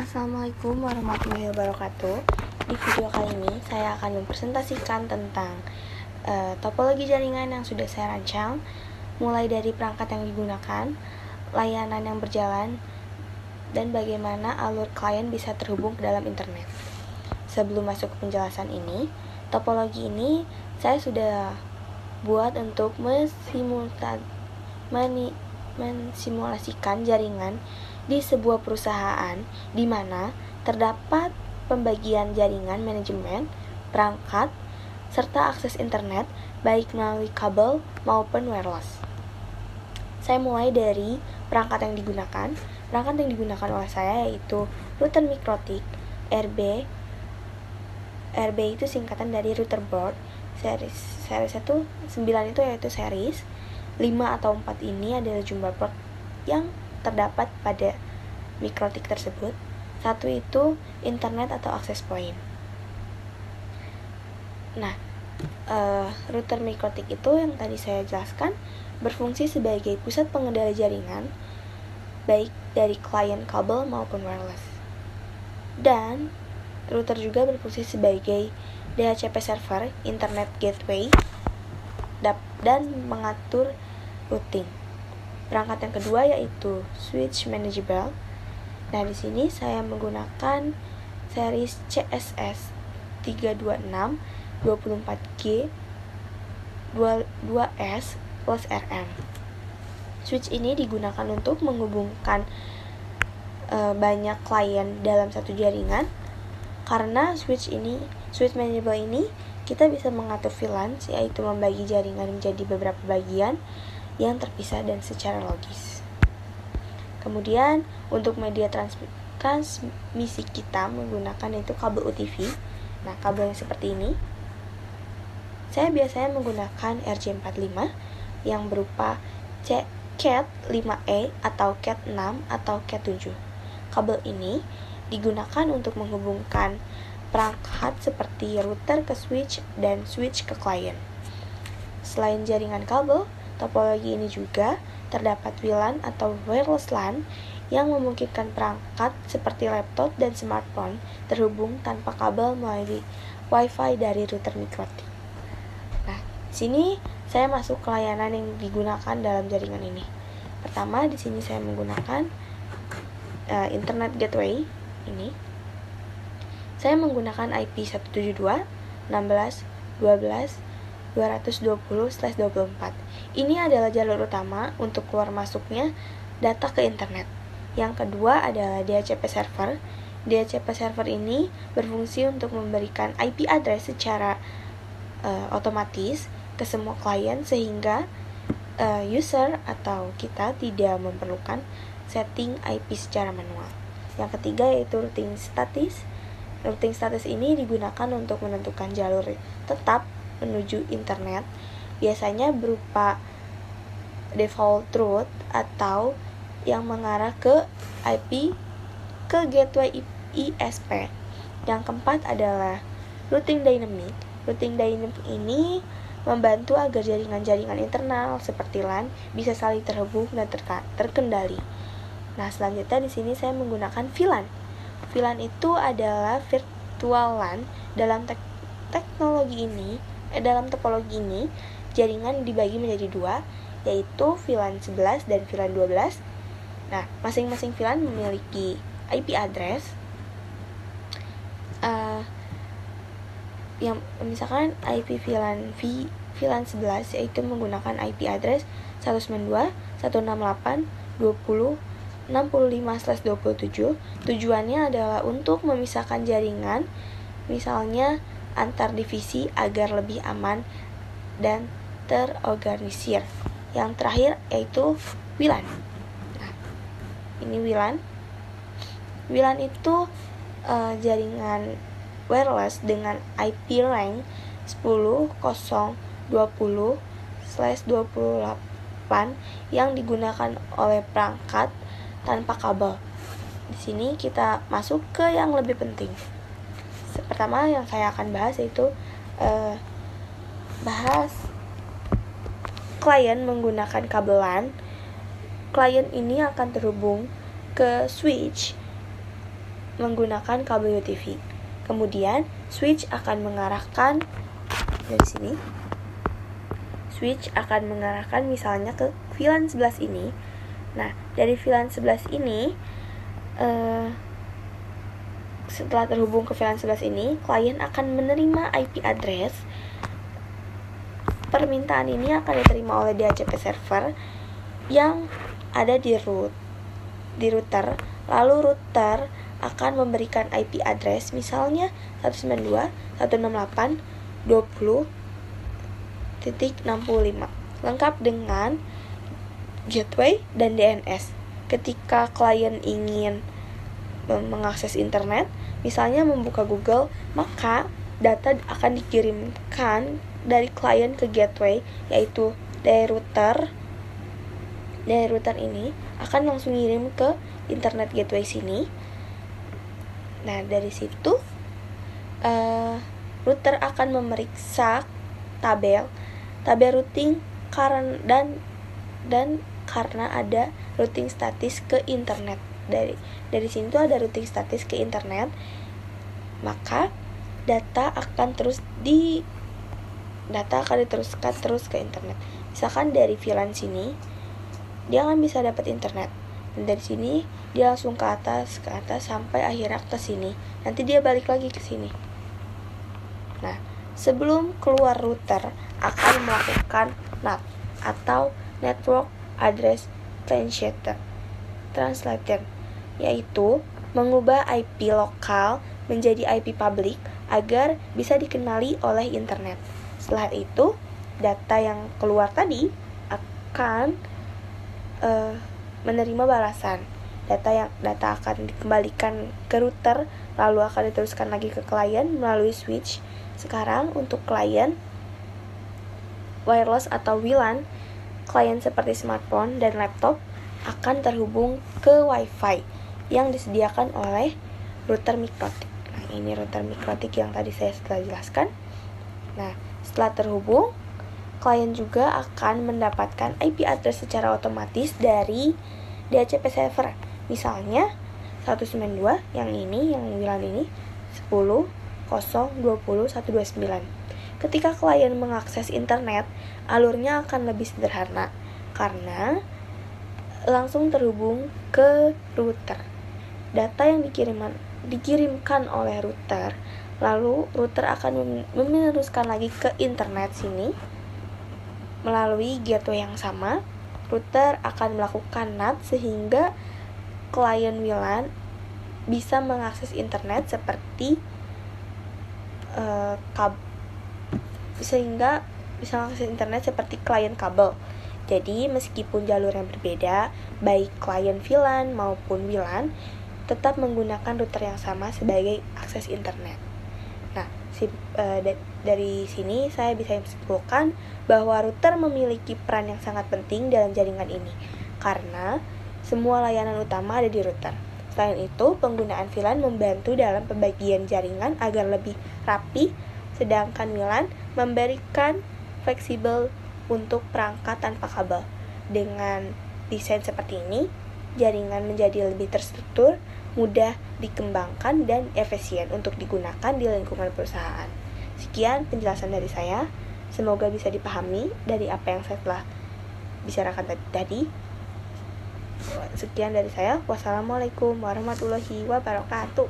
Assalamualaikum warahmatullahi wabarakatuh. Di video kali ini saya akan mempresentasikan tentang topologi jaringan yang sudah saya rancang, mulai dari perangkat yang digunakan, layanan yang berjalan, dan bagaimana alur klien bisa terhubung ke dalam internet. Sebelum masuk ke penjelasan ini, topologi ini saya sudah buat untuk mensimulasikan jaringan di sebuah perusahaan di mana terdapat pembagian jaringan manajemen, perangkat, serta akses internet baik melalui kabel maupun wireless. Saya mulai dari perangkat yang digunakan. Perangkat yang digunakan oleh saya yaitu router Mikrotik RB. RB itu singkatan dari router board. Series 9 itu yaitu series. 5 atau 4 ini adalah jumlah port yang terdapat pada Mikrotik tersebut. 1 itu internet atau access point. Nah, router Mikrotik itu yang tadi saya jelaskan berfungsi sebagai pusat pengendali jaringan baik dari klien kabel maupun wireless. Dan router juga berfungsi sebagai DHCP server, internet gateway, dan mengatur routing. Perangkat yang kedua yaitu switch manageable. Nah, di sini saya menggunakan series CSS 326 24G 22S plus RM. Switch ini digunakan untuk menghubungkan banyak klien dalam satu jaringan. Karena switch manageable ini kita bisa mengatur VLAN, yaitu membagi jaringan menjadi beberapa bagian yang terpisah dan secara logis. Kemudian untuk media transmisi kita menggunakan yaitu kabel UTV. Nah, kabel yang seperti ini saya biasanya menggunakan RJ45 yang berupa CAT 5E atau CAT 6 atau CAT 7. Kabel ini digunakan untuk menghubungkan perangkat seperti router ke switch dan switch ke klien. Selain jaringan kabel, topologi ini juga terdapat WLAN atau wireless LAN yang memungkinkan perangkat seperti laptop dan smartphone terhubung tanpa kabel melalui Wi-Fi dari router Mikrotik. Nah, sini saya masuk ke layanan yang digunakan dalam jaringan ini. Pertama, di sini saya menggunakan internet gateway ini. Saya menggunakan IP 172.16.12.220/24. Ini adalah jalur utama untuk keluar masuknya data ke internet. Yang kedua adalah DHCP server. DHCP server ini berfungsi untuk memberikan IP address secara otomatis ke semua klien sehingga user atau kita tidak memerlukan setting IP secara manual. Yang ketiga yaitu routing status. Routing status ini digunakan untuk menentukan jalur tetap menuju internet, biasanya berupa default route atau yang mengarah ke IP ke gateway ISP. Yang keempat adalah routing dynamic. Routing dynamic ini membantu agar jaringan-jaringan internal seperti LAN bisa saling terhubung dan terkendali. Nah, selanjutnya di sini saya menggunakan VLAN. VLAN itu adalah virtual LAN. Dalam dalam topologi ini, jaringan dibagi menjadi dua, yaitu VLAN 11 dan VLAN 12. Nah, masing-masing VLAN memiliki IP address. Yang misalkan IP VLAN 11 yaitu menggunakan IP address 192.168.20.65/27. Tujuannya adalah untuk memisahkan jaringan, misalnya antar divisi agar lebih aman dan terorganisir. Yang terakhir yaitu WLAN. Nah, ini WLAN. WLAN itu jaringan wireless dengan IP rank 10.0.20/28 yang digunakan oleh perangkat tanpa kabel. Di sini kita masuk ke yang lebih penting. Pertama yang saya akan bahas yaitu bahas klien menggunakan kabel LAN. Klien ini akan terhubung ke switch menggunakan kabel UTV. Kemudian switch akan mengarahkan dari sini. Switch akan mengarahkan misalnya ke VLAN 11 ini. Nah, dari VLAN 11 ini setelah terhubung ke VLAN 11 ini, klien akan menerima IP address. Permintaan ini akan diterima oleh DHCP server yang ada di router. Lalu router akan memberikan IP address misalnya 192.168.20.65 lengkap dengan gateway dan DNS. Ketika klien ingin mengakses internet, misalnya membuka Google, maka data akan dikirimkan dari klien ke gateway, yaitu dari router. Dari router ini akan langsung ngirim ke internet gateway sini. Nah, dari situ router akan memeriksa tabel routing dan karena ada routing statis ke internet. Dari sini tuh ada routing statis ke internet, maka data akan diteruskan terus ke internet. Misalkan dari VLAN sini dia kan bisa dapat internet, dan dari sini dia langsung ke atas sampai akhirnya ke sini. Nanti dia balik lagi ke sini. Nah, sebelum keluar router akan melakukan NAT atau Network Address Translator, yaitu mengubah IP lokal menjadi IP publik agar bisa dikenali oleh internet. Setelah itu, data yang keluar tadi akan menerima balasan. Data akan dikembalikan ke router, lalu akan diteruskan lagi ke klien melalui switch. Sekarang untuk klien wireless atau WLAN, klien seperti smartphone dan laptop akan terhubung ke Wi-Fi yang disediakan oleh router mikrotik. Nah, ini router mikrotik yang tadi saya sudah jelaskan. Nah, setelah terhubung, klien juga akan mendapatkan IP address secara otomatis dari DHCP server. Misalnya 192 yang WLAN ini 10.0.20.129. Ketika klien mengakses internet, alurnya akan lebih sederhana karena langsung terhubung ke router. Data yang dikirimkan oleh router, lalu router akan meneruskan lagi ke internet sini melalui gateway yang sama. Router akan melakukan NAT sehingga klien WLAN bisa mengakses internet seperti klien kabel. Jadi meskipun jalur yang berbeda, baik klien VLAN maupun WLAN tetap menggunakan router yang sama sebagai akses internet. Nah, dari sini saya bisa simpulkan bahwa router memiliki peran yang sangat penting dalam jaringan ini karena semua layanan utama ada di router. Selain itu, penggunaan VLAN membantu dalam pembagian jaringan agar lebih rapi, sedangkan WLAN memberikan fleksibel untuk perangkat tanpa kabel. Dengan desain seperti ini, jaringan menjadi lebih terstruktur, mudah dikembangkan, dan efisien untuk digunakan di lingkungan perusahaan. Sekian penjelasan dari saya. Semoga bisa dipahami dari apa yang saya telah bicarakan tadi. Sekian dari saya. Wassalamualaikum warahmatullahi wabarakatuh.